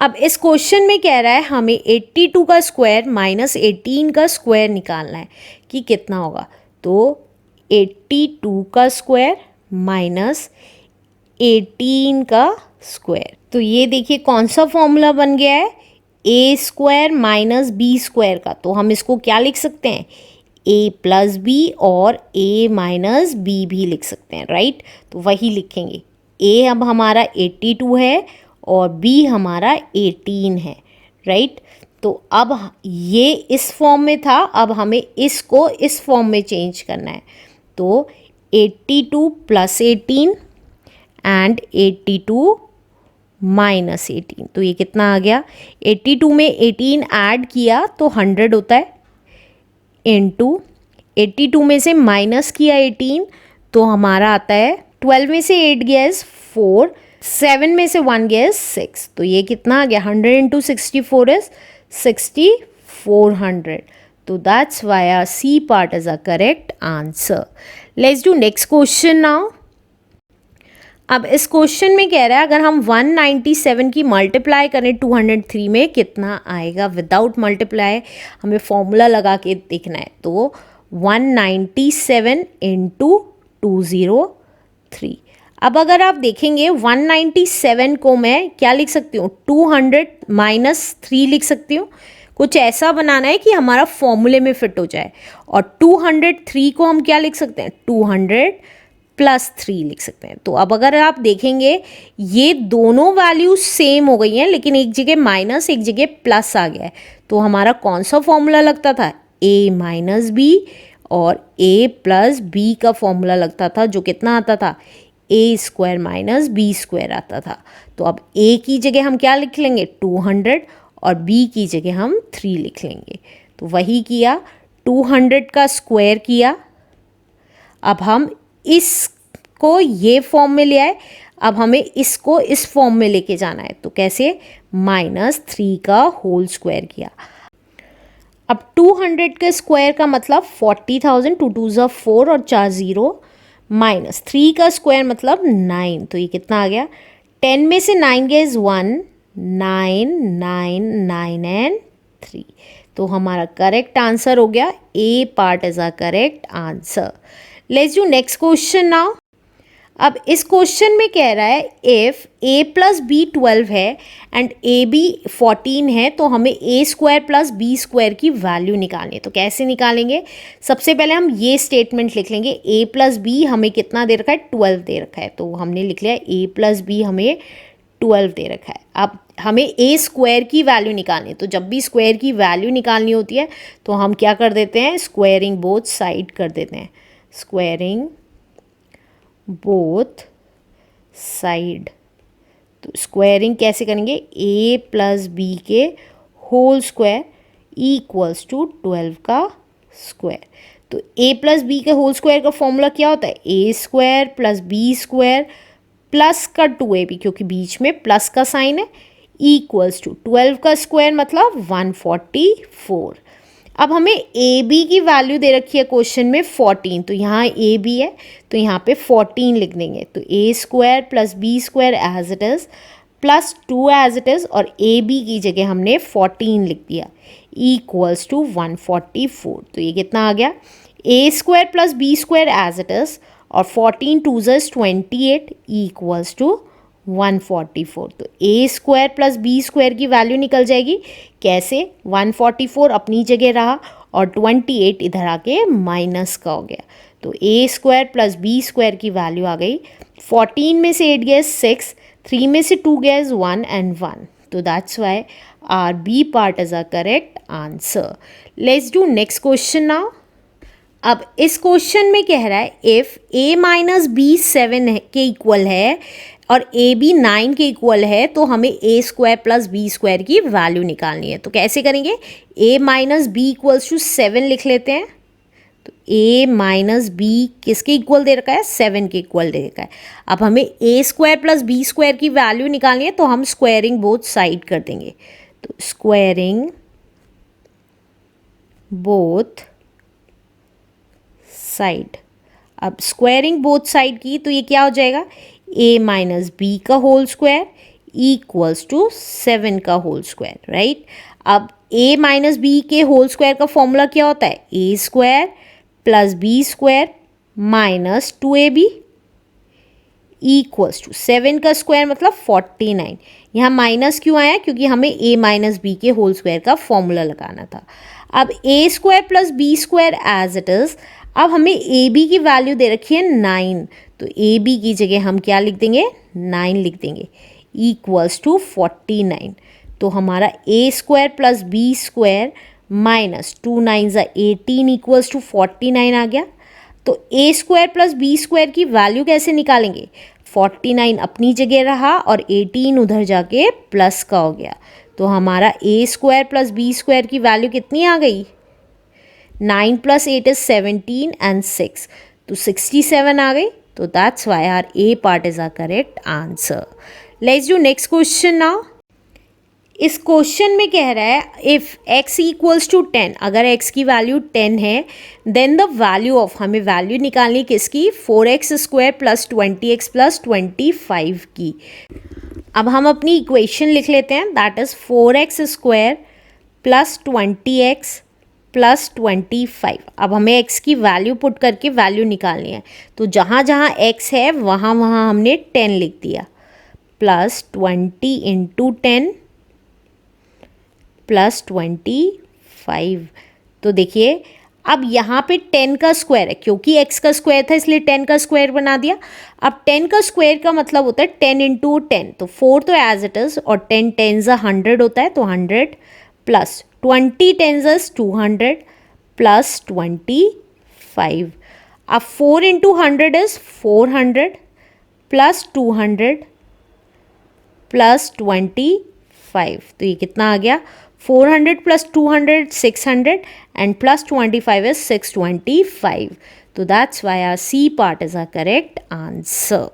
अब इस क्वेश्चन में कह रहा है हमें 82 का स्क्वायर माइनस 18 का स्क्वायर निकालना है कि कितना होगा। तो 82 का स्क्वायर माइनस 18 का स्क्वायर, तो ये देखिए कौन सा फॉर्मूला बन गया है, ए स्क्वायर माइनस बी स्क्वायर का। तो हम इसको क्या लिख सकते हैं, ए प्लस बी और ए माइनस बी भी लिख सकते हैं, राइट। तो वही लिखेंगे, ए अब हमारा 82 है और बी हमारा 18 है, राइट। तो अब ये इस फॉर्म में था, अब हमें इसको इस फॉर्म में चेंज करना है। तो 82 प्लस 18 एंड 82 माइनस 18, तो ये कितना आ गया, 82 में 18 ऐड किया तो 100 होता है, इनटू 82 में से माइनस किया 18 तो हमारा आता है 12 में से 8 गया 4, 7 में से 1 गया 6, तो ये कितना आ गया 100 इंटू 64 इज 6400। तो that's why our C part is a correct answer. Let's do next question now. अब इस क्वेश्चन में कह रहा है अगर हम 197 की मल्टीप्लाई करें 203 में कितना आएगा, विदाउट मल्टीप्लाई हमें फॉर्मूला लगा के देखना है। तो 197 इंटू 203। अब अगर आप देखेंगे 197 को मैं क्या लिख सकती हूँ, 200 माइनस 3 लिख सकती हूँ। कुछ ऐसा बनाना है कि हमारा फॉर्मूले में फिट हो जाए। और 203 को हम क्या लिख सकते हैं, 200 प्लस 3 लिख सकते हैं। तो अब अगर आप देखेंगे ये दोनों वैल्यू सेम हो गई हैं, लेकिन एक जगह माइनस एक जगह प्लस आ गया है। तो हमारा कौन सा फॉर्मूला लगता था, ए माइनस बी और ए प्लस बी का फॉर्मूला लगता था, जो कितना आता था, ए स्क्वायर माइनस बी स्क्वायर आता था। तो अब ए की जगह हम क्या लिख लेंगे 200 और बी की जगह हम 3 लिख लेंगे। तो वही किया, 200 का स्क्वायर किया। अब हम इसको ये फॉर्म में ले आए, अब हमें इसको इस फॉर्म में लेके जाना है। तो कैसे, -3 का होल स्क्वायर किया। अब 200 के स्क्वायर का मतलब 40,000, 2 2 ज़ा 4 और 4 0, -3 का स्क्वायर मतलब 9। तो ये कितना आ गया, 10 में से 9 गया 1, 9 9 9 एंड 3। तो हमारा करेक्ट आंसर हो गया, A part is a correct answer. Let's do next question now. अब इस क्वेश्चन में कह रहा है इफ़ a प्लस बी 12 है एंड ए बी 14 है तो हमें a square plus B square की वैल्यू निकालनी है। तो कैसे निकालेंगे, सबसे पहले हम ये स्टेटमेंट लिख लेंगे, a प्लस बी हमें कितना दे रखा है, 12 दे रखा है। तो हमने लिख लिया a प्लस बी हमें 12 दे रखा है। अब हमें a स्क्वायर की वैल्यू निकालनी है। तो जब भी स्क्वायर की वैल्यू निकालनी होती है तो हम क्या कर देते हैं, स्क्वायरिंग बोथ साइड कर देते हैं, स्क्वायरिंग बोथ साइड। तो स्क्वायरिंग कैसे करेंगे, a प्लस बी के होल स्क्वायर इक्वल्स टू 12 का स्क्वायर। तो a प्लस बी के होल स्क्वायर का फॉर्मूला क्या होता है, a square plus B square plus का 2ab, क्योंकि बीच में प्लस का साइन है, इक्वल्स टू 12 का स्क्वायर मतलब 144। अब हमें ए बी की वैल्यू दे रखी है क्वेश्चन में 14, तो यहाँ ए बी है तो यहाँ पे 14 लिख देंगे। तो A square plus B square as it is plus 2 as it is, और ए बी की जगह हमने 14 लिख दिया, इक्वल्स टू 144। तो ये कितना आ गया, A square plus B square as it is और 14 2 ज़ 28 इक्वल्स टू 144। तो A square plus B square की वैल्यू निकल जाएगी, कैसे, 144 अपनी जगह रहा और 28 इधर आके माइनस का हो गया। तो A square plus B square की वैल्यू आ गई, 14 में से 8 गया 6, 3 में से 2 गया 1 एंड 1। तो that's why our B part is a correct answer. Let's do next question now. अब इस क्वेश्चन में कह रहा है इफ़ a माइनस बी 7 के इक्वल है और ए बी 9 के इक्वल है तो हमें a square plus B square की वैल्यू निकालनी है। तो कैसे करेंगे, a minus B equals to 7 लिख लेते हैं। तो a माइनस बी किसके इक्वल दे रखा है, 7 के इक्वल दे रखा है। अब हमें a square plus B square की वैल्यू निकालनी है, तो हम स्क्वायरिंग बोथ साइड कर देंगे। तो स्क्वायरिंग बोथ साइड, अब स्क्वायरिंग बोथ साइड की तो ये क्या हो जाएगा, a माइनस बी का होल स्क्वायर इक्वल्स टू 7 का होल स्क्वायर, राइट। अब a माइनस बी के होल स्क्वायर का फॉर्मूला क्या होता है, a square plus B square minus 2ab equals to 7 का स्क्वायर मतलब 49। यहाँ माइनस क्यों आया, क्योंकि हमें a माइनस बी के होल स्क्वायर का फॉर्मूला लगाना था। अब a square plus B square as it is. अब हमें ए बी की वैल्यू दे रखी है 9, तो ए बी की जगह हम क्या लिख देंगे, 9 लिख देंगे इक्वल्स टू 49। तो हमारा A square plus B square minus 2 9 ज़ा 18 इक्वल्स टू 49 आ गया। तो A square plus B square की वैल्यू कैसे निकालेंगे, 49 अपनी जगह रहा और 18 उधर जाके प्लस का हो गया। तो हमारा A square plus B square की वैल्यू कितनी आ गई, 9 प्लस 8 इज 17 एंड 6, तो 67 आ गई। तो that's why our A part is our correct answer. Let's do next question now. इस क्वेश्चन में कह रहा है इफ़ x इक्वल्स टू 10, अगर x की वैल्यू 10 है देन द वैल्यू ऑफ, हमें वैल्यू निकालनी किसकी, 4x square plus 20x plus 25 की। अब हम अपनी इक्वेशन लिख लेते हैं, that is 4x square plus 20x plus 25। अब हमें x की वैल्यू पुट करके वैल्यू निकालनी है, तो जहाँ जहाँ x है वहाँ वहाँ हमने 10 लिख दिया, प्लस 20 इंटू 10 प्लस 25। तो देखिए अब यहाँ पे 10 का स्क्वायर है, क्योंकि x का स्क्वायर था इसलिए 10 का स्क्वायर बना दिया। अब 10 का स्क्वायर का मतलब होता है 10 इंटू 10, तो 4 तो एज इट इज़ और 10 10 100 होता है, तो 100 प्लस 20 10 200 प्लस 25। अब 4 इंटू 100 इज़ 400 प्लस 200 प्लस 25। तो ये कितना आ गया, 400 प्लस 200 600 एंड प्लस 25 इज 625। तो that's why our C part is our correct answer.